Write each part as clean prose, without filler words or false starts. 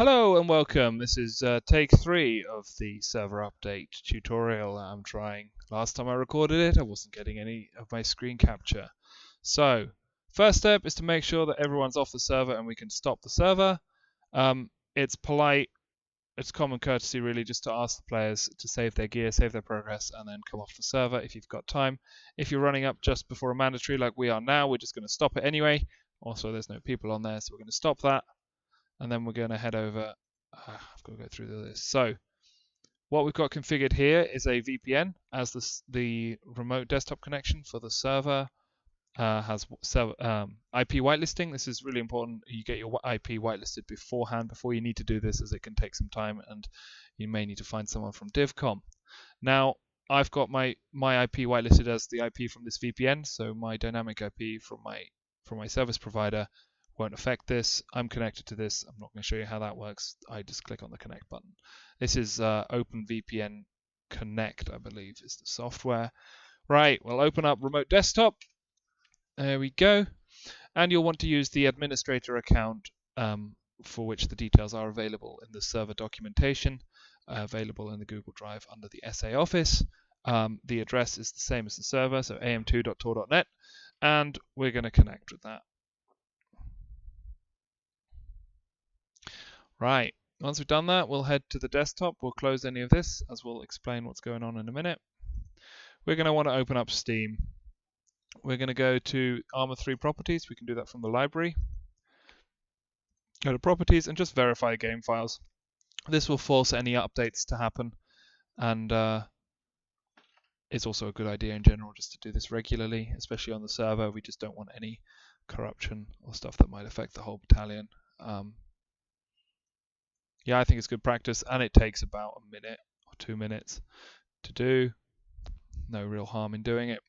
Hello and welcome. This is take 3 of the server update tutorial I'm trying. Last time I recorded it, I wasn't getting any of my screen capture. So, first step is to make sure that everyone's off the server and we can stop the server. It's polite, it's common courtesy really just to ask the players to save their gear, save their progress, and then come off the server if you've got time. If you're running up just before a mandatory like we are now, we're just going to stop it anyway. Also, there's no people on there, so we're going to stop that. And then we're going to head over. I've got to go through this. So what we've got configured here is a VPN as the remote desktop connection for the server. Has IP whitelisting. This is really important. You get your IP whitelisted beforehand before you need to do this, as it can take some time and you may need to find someone from DivCom. Now, I've got my IP whitelisted as the IP from this VPN, so my dynamic IP from my service provider won't affect this. I'm connected to this. I'm not going to show you how that works. I just click on the connect button. This is OpenVPN Connect, I believe, is the software. Right, we'll open up Remote Desktop. There we go. And you'll want to use the administrator account for which the details are available in the server documentation, available in the Google Drive under the SA Office. The address is the same as the server, so am2.tor.net, and we're going to connect with that. Right, once we've done that, we'll head to the desktop. We'll close any of this, as we'll explain what's going on in a minute. We're going to want to open up Steam. We're going to go to Armor 3 Properties. We can do that from the library. Go to Properties and just verify game files. This will force any updates to happen, and it's also a good idea in general just to do this regularly, especially on the server. We just don't want any corruption or stuff that might affect the whole battalion. Yeah, I think it's good practice, and it takes about a minute or 2 minutes to do. No real harm in doing it.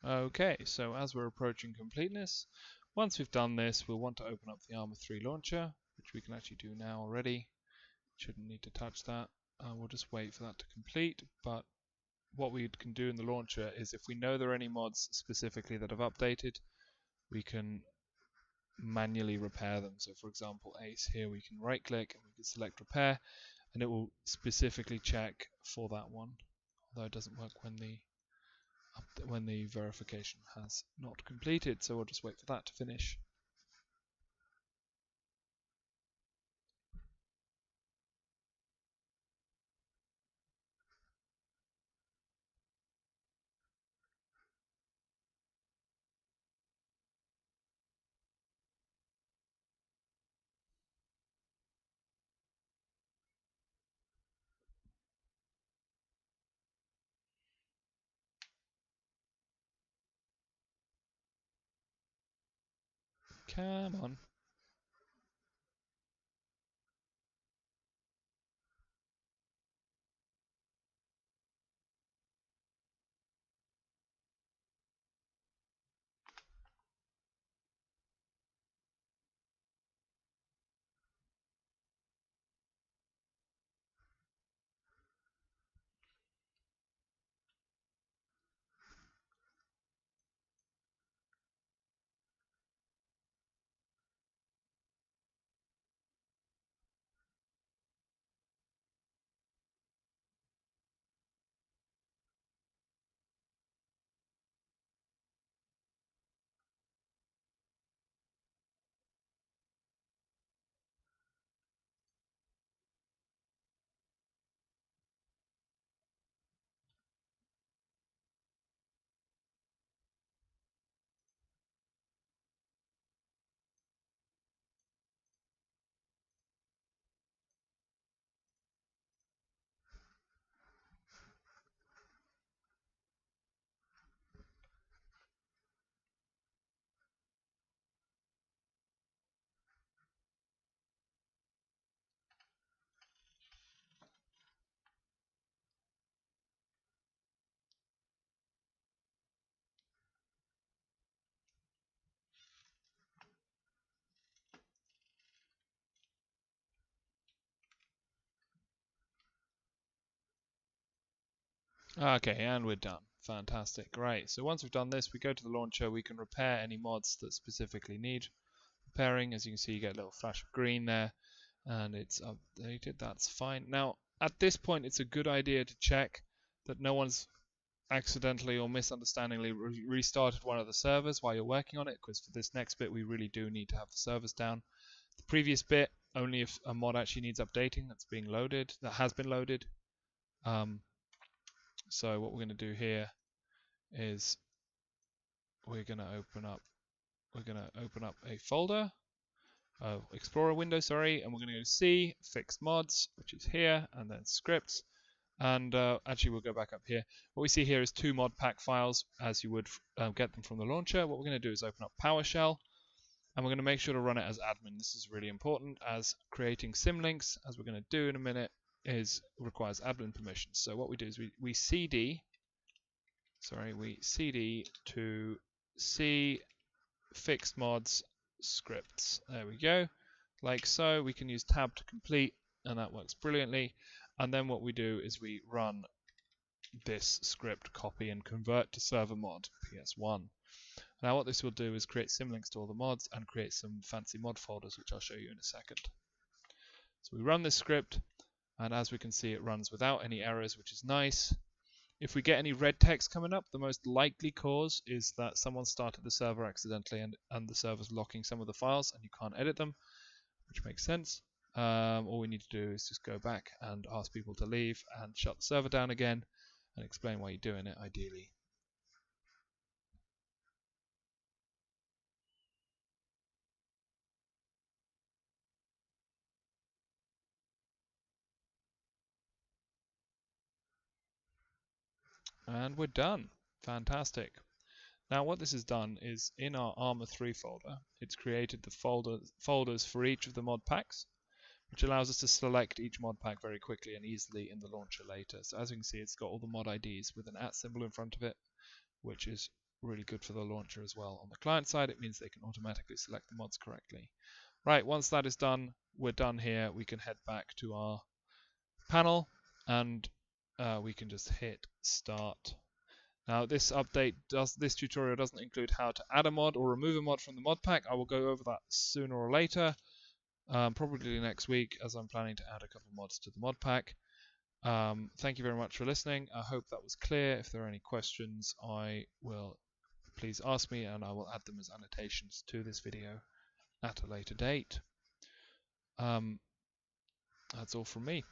Okay, so as we're approaching completeness, once we've done this, we'll want to open up the Armor 3 launcher, which we can actually do now already. Shouldn't need to touch that. We'll just wait for that to complete, but what we can do in the launcher is, if we know there are any mods specifically that have updated, we can manually repair them. So for example, ACE here, we can right click and we can select repair, and it will specifically check for that one, although it doesn't work when the verification has not completed, so we'll just wait for that to finish. Come on. Okay, and we're done. Fantastic. Right. So once we've done this, we go to the launcher. We can repair any mods that specifically need repairing. As you can see, you get a little flash of green there, and it's updated. That's fine. Now, at this point, it's a good idea to check that no one's accidentally or misunderstandingly restarted one of the servers while you're working on it, because for this next bit, we really do need to have the servers down. The previous bit, only if a mod actually needs updating that's being loaded, that has been loaded. So what we're going to do here is we're going to open up a folder, Explorer window, sorry, and we're going to go to C, fixed mods, which is here, and then scripts. And actually, we'll go back up here. What we see here is two mod pack files, as you would get them from the launcher. What we're going to do is open up PowerShell, and we're going to make sure to run it as admin. This is really important, as creating symlinks, as we're going to do in a minute, requires admin permissions. So what we do is we cd to C fixed mods scripts. There we go. Like so, we can use tab to complete, and that works brilliantly. And then what we do is we run this script, copy and convert to server mod ps1. Now what this will do is create symlinks to all the mods and create some fancy mod folders, which I'll show you in a second. So we run this script, and as we can see, it runs without any errors, which is nice. If we get any red text coming up, the most likely cause is that someone started the server accidentally and the server's locking some of the files and you can't edit them, which makes sense. All we need to do is just go back and ask people to leave and shut the server down again and explain why you're doing it, ideally. And we're done. Fantastic. Now what this has done is in our Armor 3 folder, it's created the folders for each of the mod packs, which allows us to select each mod pack very quickly and easily in the launcher later. So as you can see, it's got all the mod IDs with an @ symbol in front of it, which is really good for the launcher as well. On the client side, it means they can automatically select the mods correctly. Right, once that is done, we're done here. We can head back to our panel and we can just hit start. Now this tutorial doesn't include how to add a mod or remove a mod from the mod pack. I will go over that sooner or later, probably next week, as I'm planning to add a couple mods to the mod pack. Thank you very much for listening. I hope that was clear. If there are any questions, please ask me and I will add them as annotations to this video at a later date. That's all from me.